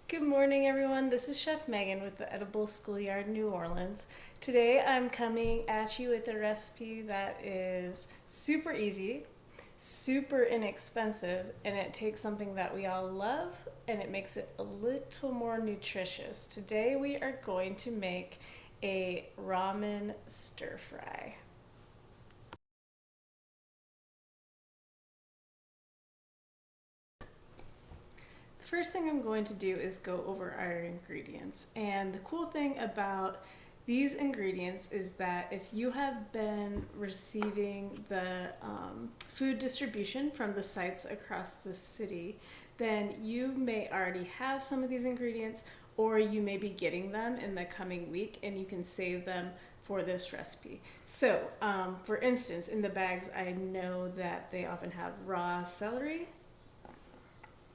Good morning, everyone. This is Chef Megan with the Edible Schoolyard New Orleans. Today I'm coming at you with a recipe that is super easy, super inexpensive, and it takes something that we all love and it makes it a little more nutritious. Today we are going to make a ramen stir fry. First thing I'm going to do is go over our ingredients. And the cool thing about these ingredients is that if you have been receiving the food distribution from the sites across the city, then you may already have some of these ingredients, or you may be getting them in the coming week and you can save them for this recipe. So, for instance, in the bags, I know that they often have raw celery,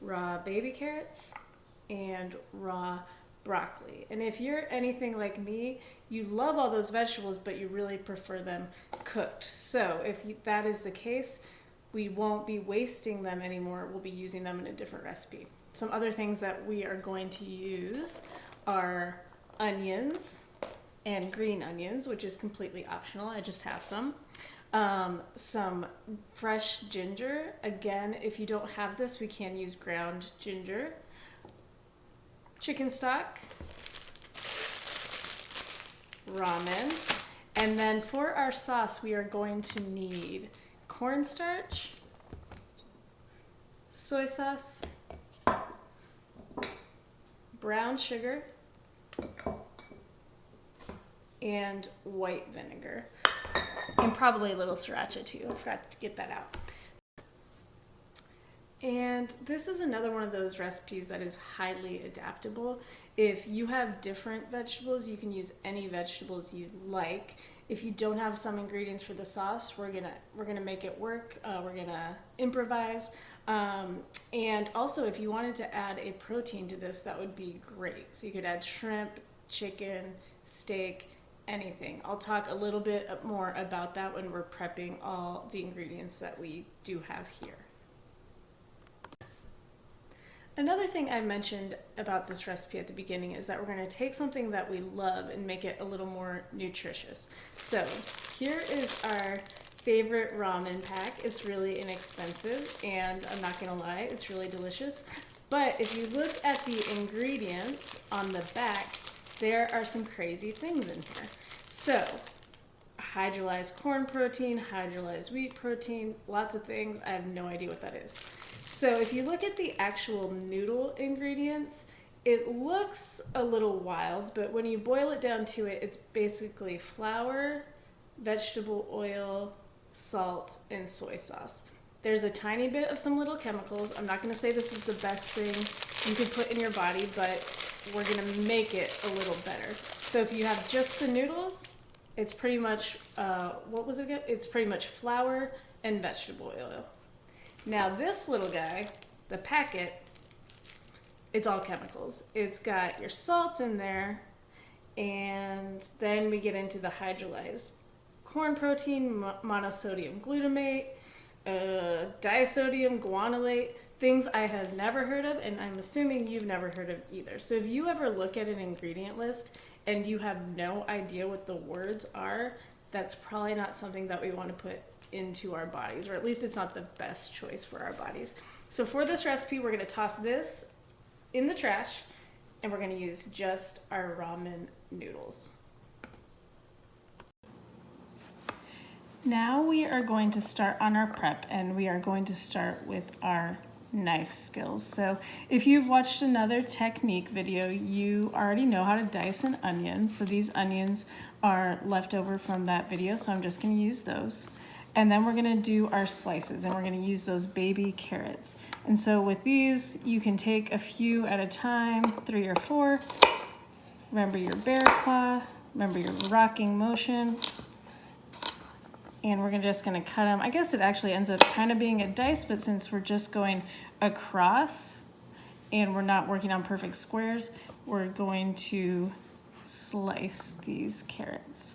raw baby carrots, and raw broccoli. And if you're anything like me, you love all those vegetables, but you really prefer them cooked. So if that is the case, we won't be wasting them anymore. We'll be using them in a different recipe. Some other things that we are going to use are onions and green onions, which is completely optional. I just have some. Some fresh ginger. Again, if you don't have this, we can use ground ginger. Chicken stock, ramen, and then for our sauce, we are going to need cornstarch, soy sauce, brown sugar, and white vinegar. And probably a little sriracha too. I forgot to get that out. And this is another one of those recipes that is highly adaptable. If you have different vegetables, you can use any vegetables you like. If you don't have some ingredients for the sauce, we're gonna make it work. We're gonna improvise. And also, if you wanted to add a protein to this, that would be great. So you could add shrimp, chicken, steak, anything. I'll talk a little bit more about that when we're prepping all the ingredients that we do have here. Another thing I mentioned about this recipe at the beginning is that we're going to take something that we love and make it a little more nutritious. So here is our favorite ramen pack. It's really inexpensive, and I'm not going to lie, it's really delicious. But if you look at the ingredients on the back, there are some crazy things in here. So, hydrolyzed corn protein, hydrolyzed wheat protein, lots of things. I have no idea what that is. So if you look at the actual noodle ingredients, it looks a little wild, but when you boil it down to it, it's basically flour, vegetable oil, salt, and soy sauce. There's a tiny bit of some little chemicals. I'm not going to say this is the best thing you could put in your body, but we're going to make it a little better. So if you have just the noodles, it's pretty much, what was it again? It's pretty much flour and vegetable oil. Now this little guy, the packet, it's all chemicals. It's got your salts in there, and then we get into the hydrolyzed corn protein, monosodium glutamate, disodium guanylate, things I have never heard of, and I'm assuming you've never heard of either. So if you ever look at an ingredient list and you have no idea what the words are, that's probably not something that we want to put into our bodies, or at least it's not the best choice for our bodies. So for this recipe, we're going to toss this in the trash, and we're going to use just our ramen noodles. Now we are going to start on our prep, and we are going to start with our knife skills. So if you've watched another technique video, you already know how to dice an onion. So these onions are left over from that video, so I'm just going to use those. And then we're going to do our slices, and we're going to use those baby carrots. And so with these, you can take a few at a time, 3 or 4. Remember your bear claw, remember your rocking motion. And we're just going to cut them. I guess it actually ends up kind of being a dice, but since we're just going across and we're not working on perfect squares, we're going to slice these carrots.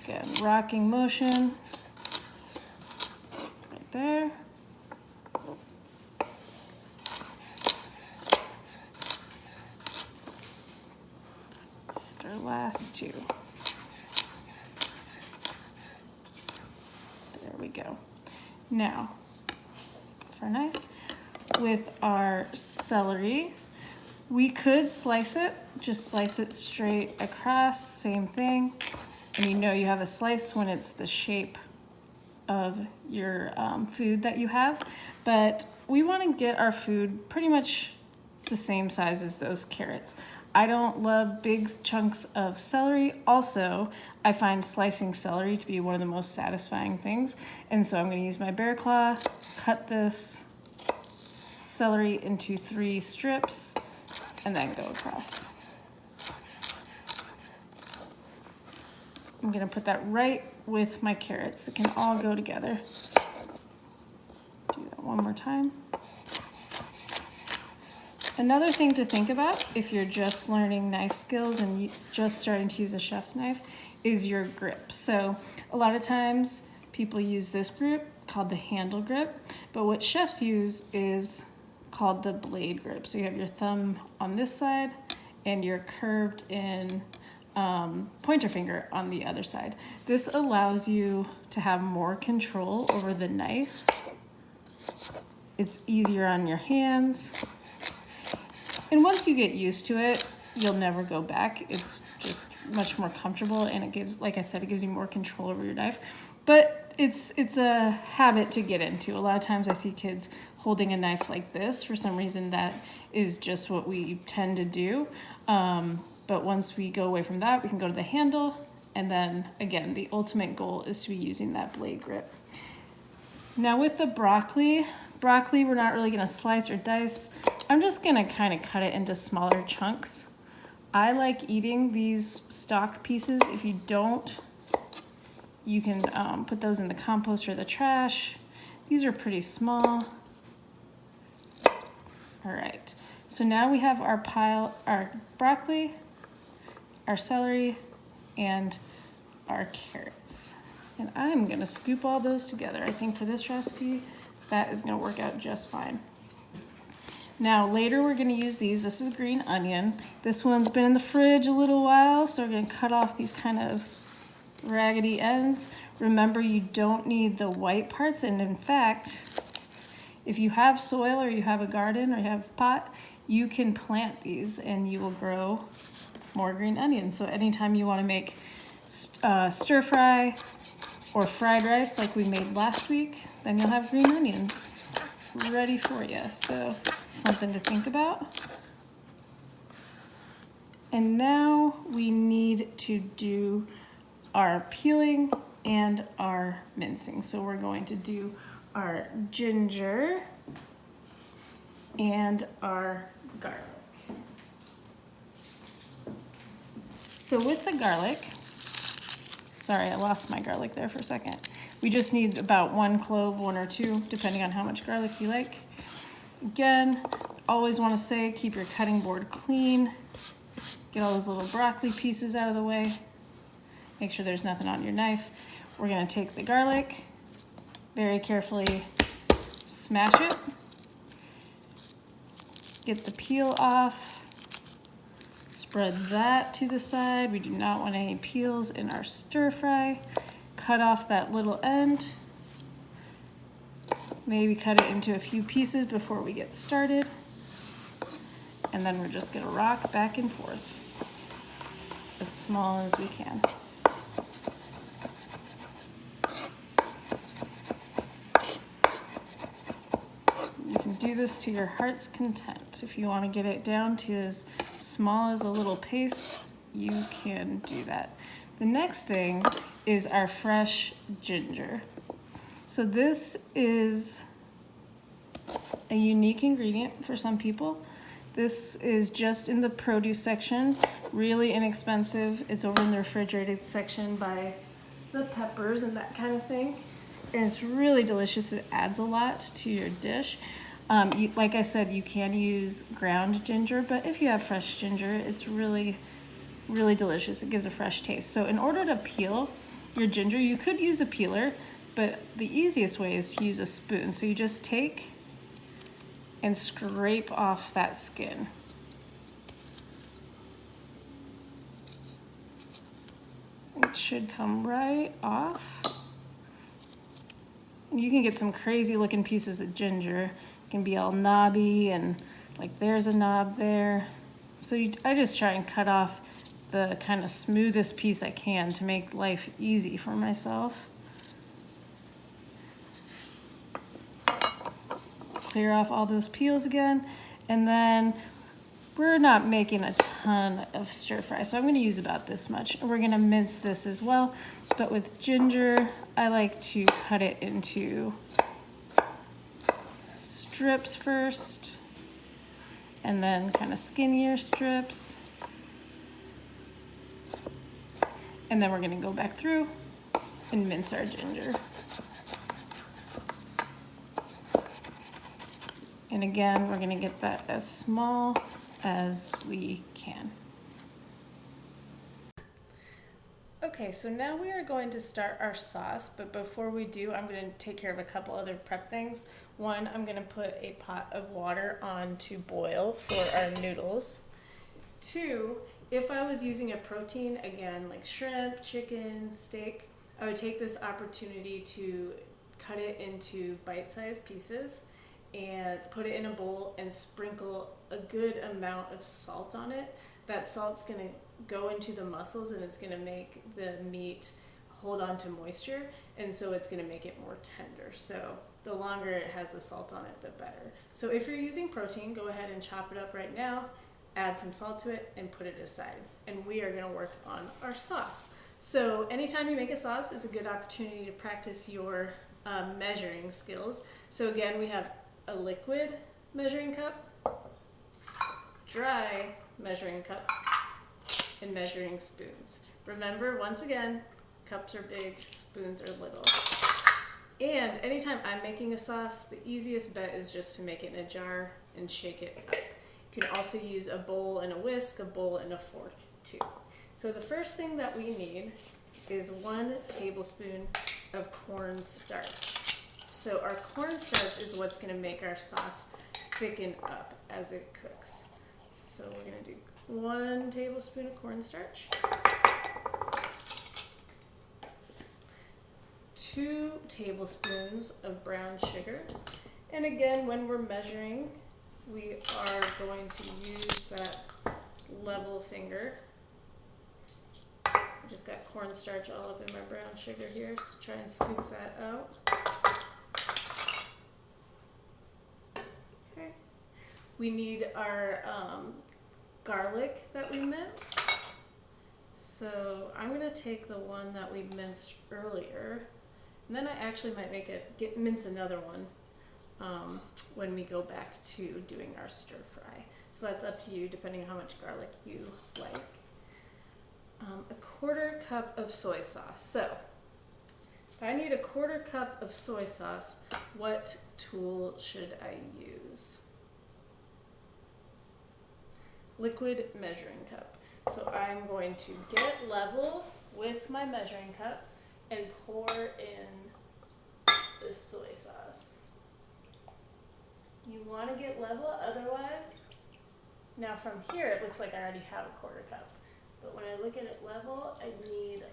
Again, rocking motion right there. last two. There we go. Now, for a knife, with our celery, we could slice it, just slice it straight across, same thing. And you know you have a slice when it's the shape of your food that you have. But we want to get our food pretty much the same size as those carrots. I don't love big chunks of celery. Also, I find slicing celery to be one of the most satisfying things. And so I'm going to use my bear claw, cut this celery into 3 strips, and then go across. I'm going to put that right with my carrots. It can all go together. Do that one more time. Another thing to think about if you're just learning knife skills and just starting to use a chef's knife is your grip. So a lot of times people use this grip called the handle grip, but what chefs use is called the blade grip. So you have your thumb on this side and your curved in pointer finger on the other side. This allows you to have more control over the knife. It's easier on your hands. And once you get used to it, you'll never go back. It's just much more comfortable, and it gives, like I said, it gives you more control over your knife. But it's a habit to get into. A lot of times I see kids holding a knife like this. For some reason, that is just what we tend to do. But once we go away from that, we can go to the handle. And then again, the ultimate goal is to be using that blade grip. Now with the broccoli, we're not really gonna slice or dice. I'm just gonna kind of cut it into smaller chunks. I like eating these stalk pieces. If you don't, you can put those in the compost or the trash. These are pretty small. All right, so now we have our broccoli, our celery, and our carrots. And I'm gonna scoop all those together. I think for this recipe, that is gonna work out just fine. Now later we're gonna use these. This is green onion. This one's been in the fridge a little while, so we're gonna cut off these kind of raggedy ends. Remember, you don't need the white parts, and in fact, if you have soil or you have a garden or you have a pot, you can plant these and you will grow more green onions. So anytime you wanna make stir fry or fried rice like we made last week, then you'll have green onions ready for you. So something to think about. And now we need to do our peeling and our mincing. So we're going to do our ginger and our garlic. So with the garlic, sorry, I lost my garlic there for a second. We just need about 1 clove, 1 or 2, depending on how much garlic you like. Again, always want to say, keep your cutting board clean. Get all those little broccoli pieces out of the way. Make sure there's nothing on your knife. We're going to take the garlic, very carefully smash it. Get the peel off. Spread that to the side. We do not want any peels in our stir fry. Cut off that little end. Maybe cut it into a few pieces before we get started. And then we're just gonna rock back and forth as small as we can. You can do this to your heart's content. If you want to get it down to as small as a little paste, you can do that. The next thing is our fresh ginger. So this is a unique ingredient for some people. This is just in the produce section, really inexpensive. It's over in the refrigerated section by the peppers and that kind of thing. And it's really delicious. It adds a lot to your dish. Like I said, you can use ground ginger, but if you have fresh ginger, it's really, really delicious. It gives a fresh taste. So in order to peel your ginger, you could use a peeler, but the easiest way is to use a spoon. So you just take and scrape off that skin. should come right off. You can get some crazy looking pieces of ginger. It can be all knobby and like there's a knob there. So I just try and cut off the kind of smoothest piece I can to make life easy for myself. Clear off all those peels again, and then we're not making a ton of stir fry, so I'm going to use about this much. And we're going to mince this as well, but with ginger, I like to cut it into strips first, and then kind of skinnier strips. And then we're going to go back through and mince our ginger. And again, we're going to get that as small as we can. Okay, so now we are going to start our sauce, but before we do, I'm going to take care of a couple other prep things. One, I'm going to put a pot of water on to boil for our noodles. Two, if I was using a protein, again, like shrimp, chicken, steak, I would take this opportunity to cut it into bite-sized pieces and put it in a bowl and sprinkle a good amount of salt on it. That salt's going to go into the muscles and it's going to make the meat hold on to moisture, and so it's going to make it more tender. So the longer it has the salt on it, the better. So if you're using protein, go ahead and chop it up right now, add some salt to it, and put it aside. And we are going to work on our sauce. So anytime you make a sauce, it's a good opportunity to practice your measuring skills. So again, we have a liquid measuring cup, dry measuring cups, and measuring spoons. Remember, once again, cups are big, spoons are little. And anytime I'm making a sauce, the easiest bet is just to make it in a jar and shake it up. You can also use a bowl and a whisk, a bowl and a fork too. So the first thing that we need is 1 tablespoon of cornstarch. So our cornstarch is what's going to make our sauce thicken up as it cooks. So we're going to do 1 tablespoon of cornstarch, 2 tablespoons of brown sugar. And again, when we're measuring, we are going to use that level finger. I just got cornstarch all up in my brown sugar here, so try and scoop that out. Okay. We need our garlic that we minced. So I'm going to take the one that we minced earlier, and then I actually might mince another one when we go back to doing our stir fry. So that's up to you, depending on how much garlic you like. A 1/4 cup of soy sauce. So if I need a 1/4 cup of soy sauce, what tool should I use? Liquid measuring cup. So I'm going to get level with my measuring cup and pour in this soy sauce. You want to get level, otherwise, now from here it looks like I already have a 1/4 cup. But when I look at it level, I need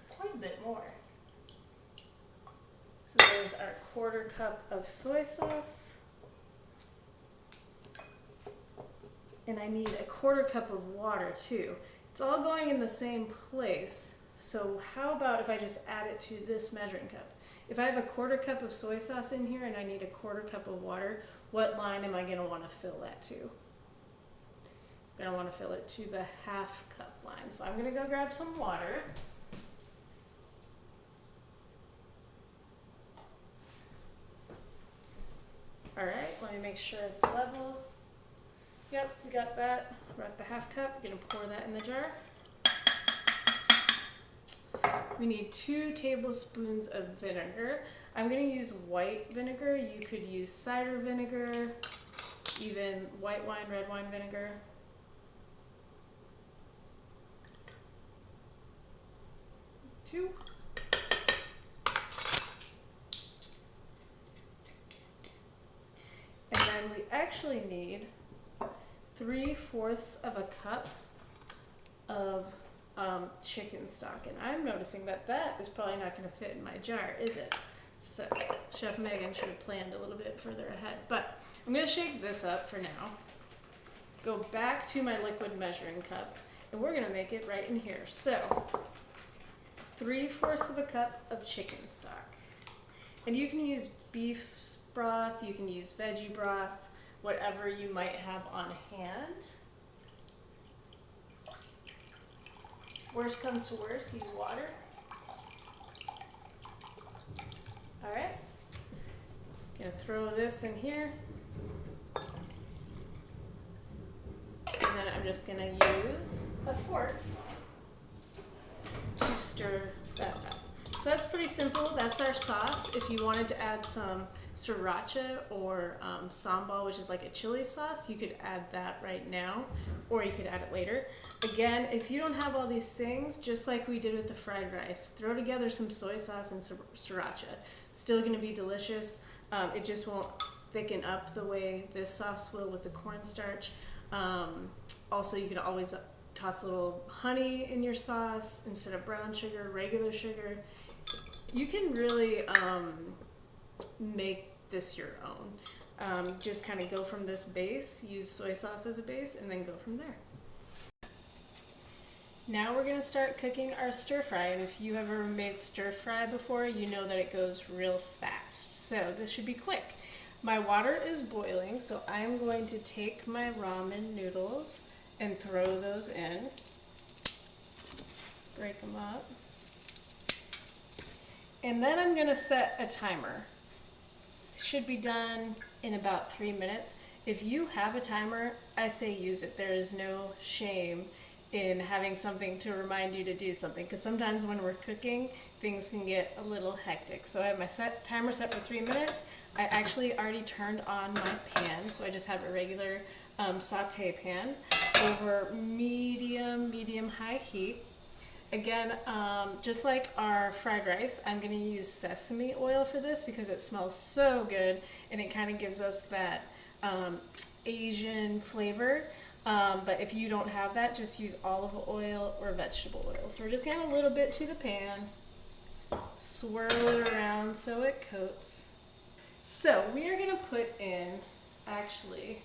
quite a bit more. So there's our 1/4 cup of soy sauce. And I need a 1/4 cup of water too. It's all going in the same place. So how about if I just add it to this measuring cup? If I have a 1/4 cup of soy sauce in here and I need a 1/4 cup of water, what line am I going to want to fill that to? I'm going to want to fill it to the 1/2 cup line. So I'm going to go grab some water. All right, let me make sure it's level. Yep, we got that. We're at the 1/2 cup. We're going to pour that in the jar. We need 2 tablespoons of vinegar. I'm going to use white vinegar. You could use cider vinegar, even white wine, red wine vinegar. Two. And then we actually need 3/4 of a cup of chicken stock. And I'm noticing that that is probably not going to fit in my jar, is it? So Chef Megan should have planned a little bit further ahead. But I'm going to shake this up for now. Go back to my liquid measuring cup, and we're going to make it right in here. So 3/4 of a cup of chicken stock. And you can use beef broth, you can use veggie broth, whatever you might have on hand. Worst comes to worst, use water. All right, gonna throw this in here. And then I'm just gonna use a fork to stir that up. So that's pretty simple. That's our sauce. If you wanted to add some sriracha or sambal, which is like a chili sauce, you could add that right now, or you could add it later. Again, if you don't have all these things, just like we did with the fried rice, throw together some soy sauce and sriracha. Still gonna be delicious. It just won't thicken up the way this sauce will with the cornstarch. Also, you could always toss a little honey in your sauce instead of brown sugar, regular sugar. You can really make this your own. Just kind of go from this base, use soy sauce as a base, and then go from there. Now we're gonna start cooking our stir fry. And if you ever made stir fry before, you know that it goes real fast. So this should be quick. My water is boiling, so I'm going to take my ramen noodles and throw those in. Break them up. And then I'm gonna set a timer. It should be done in about 3 minutes. If you have a timer, I say use it. There is no shame in having something to remind you to do something, because sometimes when we're cooking, things can get a little hectic. So I have my timer set for 3 minutes. I actually already turned on my pan, so I just have a regular saute pan over medium-high heat. Again, just like our fried rice, I'm going to use sesame oil for this because it smells so good and it kind of gives us that Asian flavor. But if you don't have that, just use olive oil or vegetable oil. So we're just going to add a little bit to the pan, swirl it around so it coats. So we are going to put in, actually,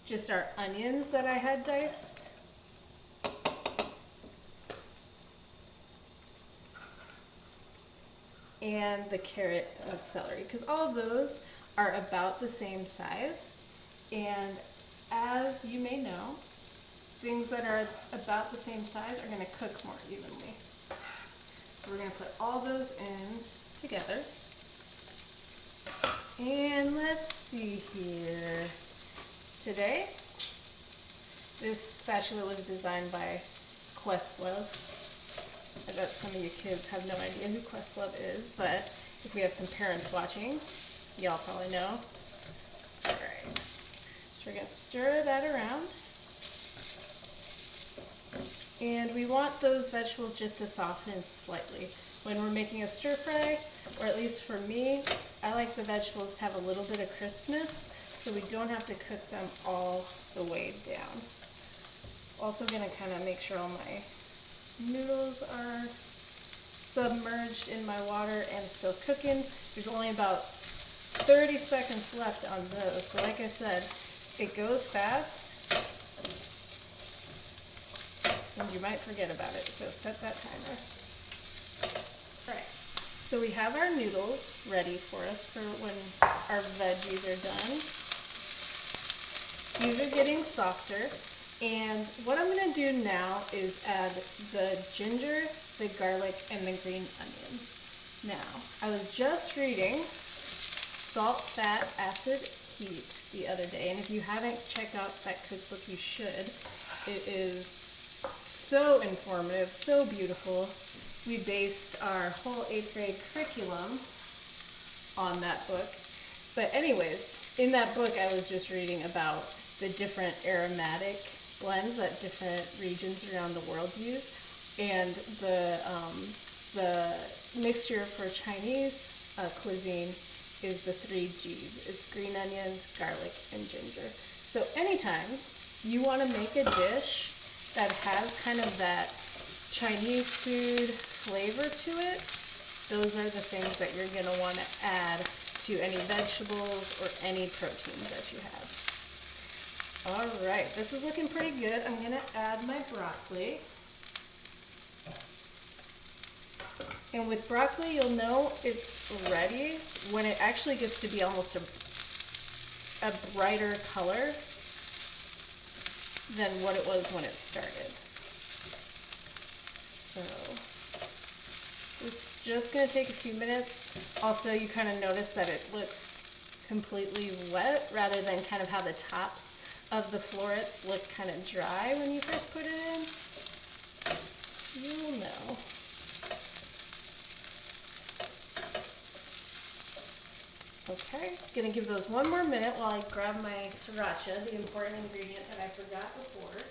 just our onions that I had diced. And the carrots and the celery, because all of those are about the same size. And as you may know, things that are about the same size are going to cook more evenly. So we're going to put all those in together. And let's see here. Today, this spatula was designed by Questlove. I bet some of you kids have no idea who Questlove is, but if we have some parents watching, y'all probably know. Alright, so we're going to stir that around. And we want those vegetables just to soften slightly. When we're making a stir fry, or at least for me, I like the vegetables to have a little bit of crispness, so we don't have to cook them all the way down. Also going to kind of make sure all my noodles are submerged in my water and still cooking. There's only about 30 seconds left on those. So like I said, it goes fast and you might forget about it. So set that timer. Alright, so we have our noodles ready for us for when our veggies are done. These are getting softer. And what I'm going to do now is add the ginger, the garlic, and the green onion. Now, I was just reading Salt, Fat, Acid, Heat the other day, and if you haven't checked out that cookbook, you should. It is so informative, so beautiful. We based our whole 8th grade curriculum on that book. But anyways, in that book, I was just reading about the different aromatic blends that different regions around the world use, and the mixture for Chinese cuisine is the 3 G's. It's green onions, garlic, and ginger. So anytime you want to make a dish that has kind of that Chinese food flavor to it, those are the things that you're going to want to add to any vegetables or any proteins that you have. All right, this is looking pretty good. I'm going to add my broccoli. And with broccoli, you'll know it's ready when it actually gets to be almost a brighter color than what it was when it started. So it's just going to take a few minutes. Also, you kind of notice that it looks completely wet rather than kind of how the tops of the florets look kind of dry when you first put it in. You'll know. Okay, gonna give those one more minute while I grab my sriracha, the important ingredient that I forgot before.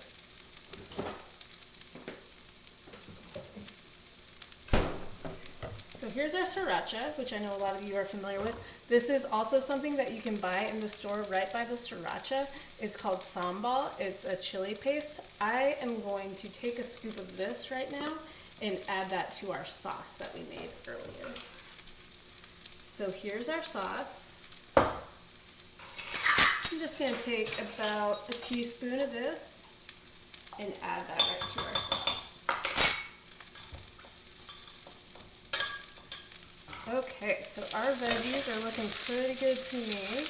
So here's our sriracha, which I know a lot of you are familiar with. This is also something that you can buy in the store right by the sriracha. It's called sambal. It's a chili paste. I am going to take a scoop of this right now and add that to our sauce that we made earlier. So here's our sauce. I'm just going to take about a teaspoon of this and add that right to our sauce. Okay, so our veggies are looking pretty good to me.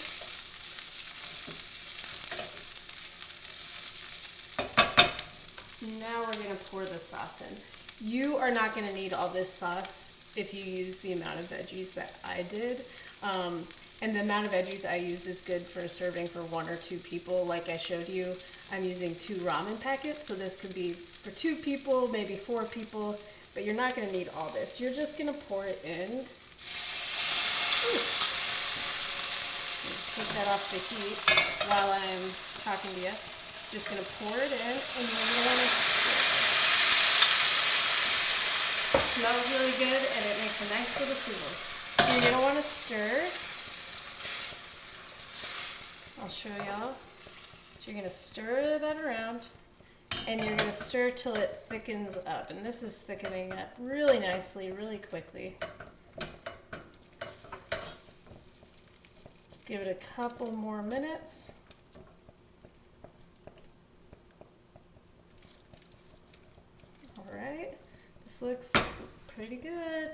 Now we're going to pour the sauce in. You are not going to need all this sauce if you use the amount of veggies that I did. And the amount of veggies I use is good for serving for 1 or 2 people. Like I showed you, I'm using 2 ramen packets, so this could be for 2 people, maybe 4 people, but you're not going to need all this. You're just going to pour it in. Take that off the heat while I'm talking to you. Just going to pour it in, and you're going to want to stir. It smells really good, and it makes a nice little sizzle. So you're going to want to stir. I'll show y'all. So you're going to stir that around, and you're going to stir till it thickens up. And this is thickening up really nicely, really quickly. Just give it a couple more minutes. All right, this looks pretty good.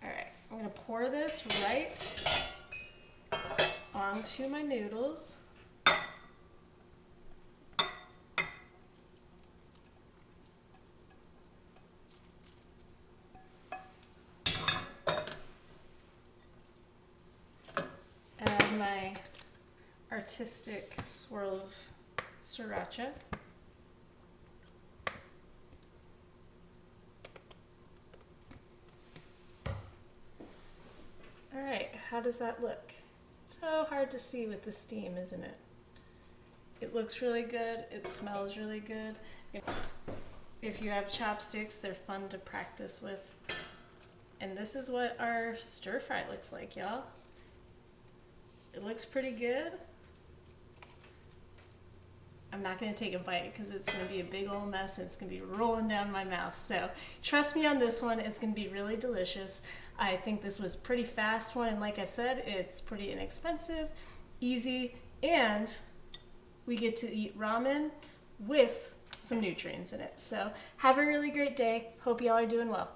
All right, I'm going to pour this right onto my noodles. Add my artistic swirl of sriracha. All right, how does that look? So hard to see with the steam, isn't it? It looks really good. It smells really good. If you have chopsticks, they're fun to practice with. And this is what our stir fry looks like, y'all. It looks pretty good. I'm not going to take a bite because it's going to be a big old mess and it's going to be rolling down my mouth. So trust me on this one, it's going to be really delicious. I think this was a pretty fast one, and like I said, it's pretty inexpensive, easy, and we get to eat ramen with some nutrients in it. So have a really great day. Hope y'all are doing well.